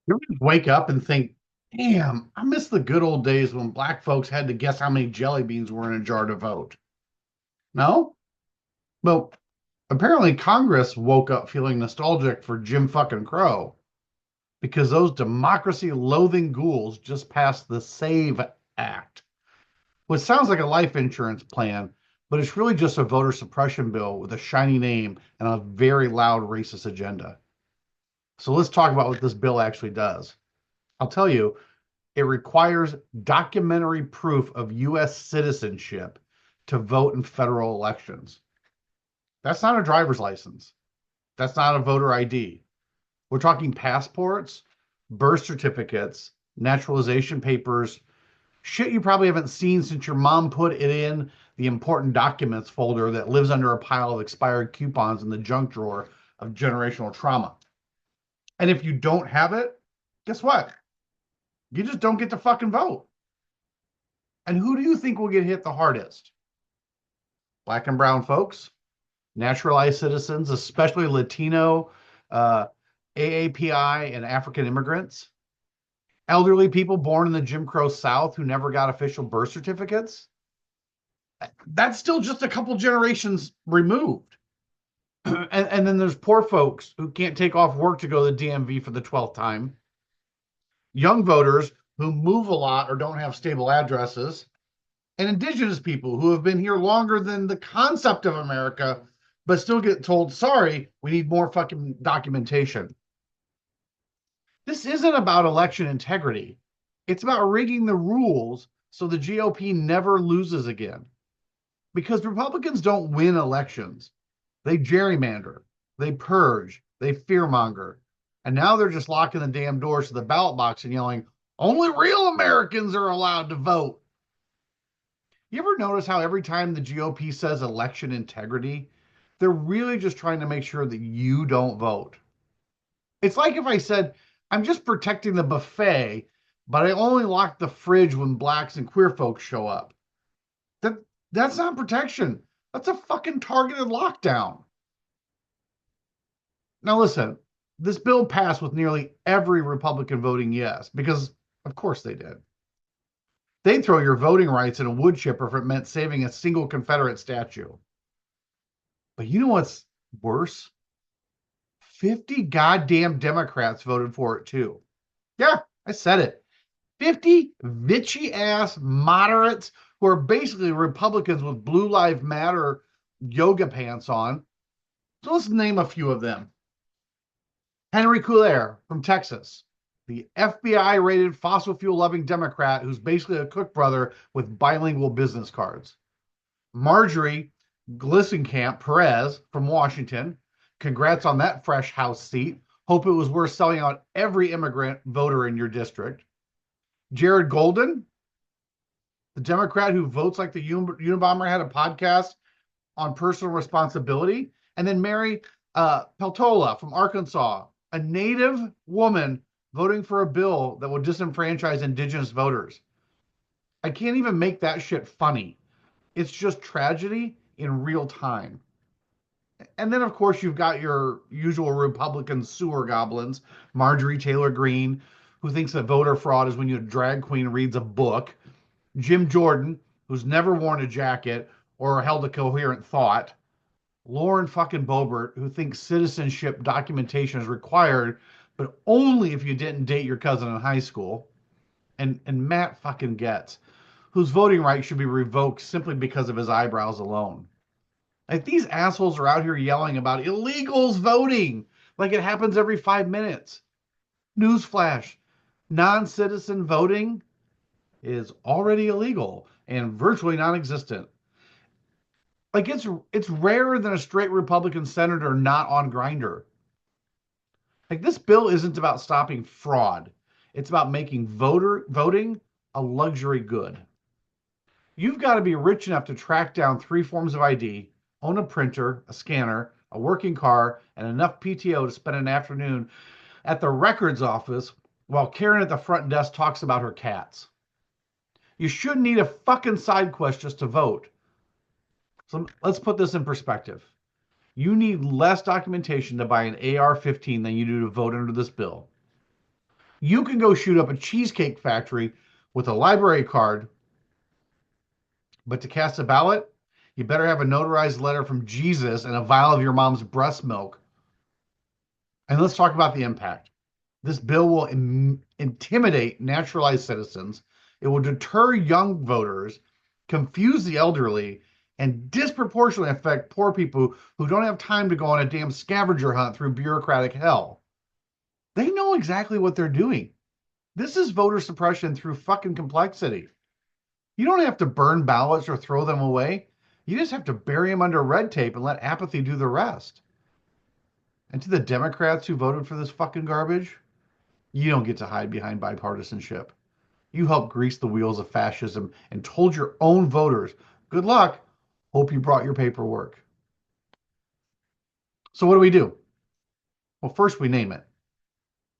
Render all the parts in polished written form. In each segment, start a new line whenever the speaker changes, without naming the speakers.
You ever just wake up and think, damn, I miss the good old days when black folks had to guess how many jelly beans were in a jar to vote? No? Well, apparently Congress woke up feeling nostalgic for Jim fucking Crow because those democracy loathing ghouls just passed the SAVE Act, which sounds like a life insurance plan, but it's really just a voter suppression bill with a shiny name and a very loud racist agenda. So let's talk about what this bill actually does. I'll tell you, it requires documentary proof of U.S. citizenship to vote in federal elections. That's not a driver's license. That's not a voter ID. We're talking passports, birth certificates, naturalization papers, shit you probably haven't seen since your mom put it in the important documents folder that lives under a pile of expired coupons in the junk drawer of generational trauma. And if you don't have it, guess what? You just don't get to fucking vote. And who do you think will get hit the hardest? Black and brown folks, naturalized citizens, especially Latino, uh, AAPI, and African immigrants, elderly people born in the Jim Crow South who never got official birth certificates. That's still just a couple generations removed. And then there's poor folks who can't take off work to go to the DMV for the 12th time, young voters who move a lot or don't have stable addresses, and indigenous people who have been here longer than the concept of America, but still get told, sorry, we need more fucking documentation. This isn't about election integrity. It's about rigging the rules so the GOP never loses again. Because Republicans don't win elections. They gerrymander, they purge, they fearmonger. And now they're just locking the damn doors to the ballot box and yelling, only real Americans are allowed to vote. You ever notice how every time the GOP says election integrity, they're really just trying to make sure that you don't vote? It's like if I said, I'm just protecting the buffet, but I only lock the fridge when blacks and queer folks show up. That that's not protection. That's a fucking targeted lockdown. Now listen, this bill passed with nearly every Republican voting yes, because of course they did. They'd throw your voting rights in a wood chipper if it meant saving a single Confederate statue. But you know what's worse? 50 goddamn Democrats voted for it too. Yeah, I said it. 50 bitchy ass moderates who are basically Republicans with Blue Lives Matter yoga pants on. So let's name a few of them. Henry Cuellar from Texas, the FBI rated fossil fuel loving Democrat who's basically a cook brother with bilingual business cards. Marjorie Glissenkamp Perez from Washington. Congrats on that fresh House seat. Hope it was worth selling out every immigrant voter in your district. Jared Golden, the Democrat who votes like the Unabomber, had a podcast on personal responsibility. And then Mary Peltola from Arkansas, a Native woman voting for a bill that will disenfranchise Indigenous voters. I can't even make that shit funny. It's just tragedy in real time. And then, of course, you've got your usual Republican sewer goblins, Marjorie Taylor Greene, who thinks that voter fraud is when your drag queen reads a book, Jim Jordan, who's never worn a jacket or held a coherent thought, Lauren fucking Boebert, who thinks citizenship documentation is required, but only if you didn't date your cousin in high school, and Matt fucking Getz, whose voting rights should be revoked simply because of his eyebrows alone. Like these assholes are out here yelling about illegals voting like it happens every 5 minutes. Newsflash, non-citizen voting is already illegal and virtually non-existent. Like it's rarer than a straight Republican senator not on Grindr. Like this bill isn't about stopping fraud. It's about making voting a luxury good. You've got to be rich enough to track down three forms of ID, own a printer, a scanner, a working car, and enough PTO to spend an afternoon at the records office while Karen at the front desk talks about her cats. You shouldn't need a fucking side quest just to vote. So let's put this in perspective. You need less documentation to buy an AR-15 than you do to vote under this bill. You can go shoot up a cheesecake factory with a library card, but to cast a ballot, you better have a notarized letter from Jesus and a vial of your mom's breast milk. And let's talk about the impact. This bill will intimidate naturalized citizens. It will deter young voters, confuse the elderly, and disproportionately affect poor people who don't have time to go on a damn scavenger hunt through bureaucratic hell. They know exactly what they're doing. This is voter suppression through fucking complexity. You don't have to burn ballots or throw them away. You just have to bury them under red tape and let apathy do the rest. And to the Democrats who voted for this fucking garbage, you don't get to hide behind bipartisanship. You helped grease the wheels of fascism and told your own voters, good luck. Hope you brought your paperwork. So what do? Well, first we name it,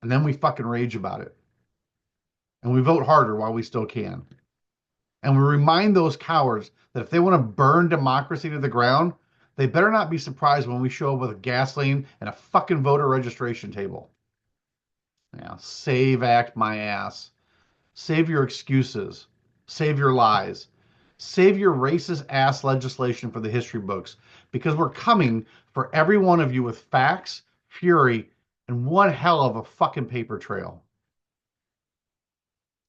and then we fucking rage about it. And we vote harder while we still can. And we remind those cowards that if they want to burn democracy to the ground, they better not be surprised when we show up with gasoline and a fucking voter registration table. Yeah, save act my ass. Save your excuses. Save your lies. Save your racist ass legislation for the history books, because we're coming for every one of you with facts, fury, and one hell of a fucking paper trail.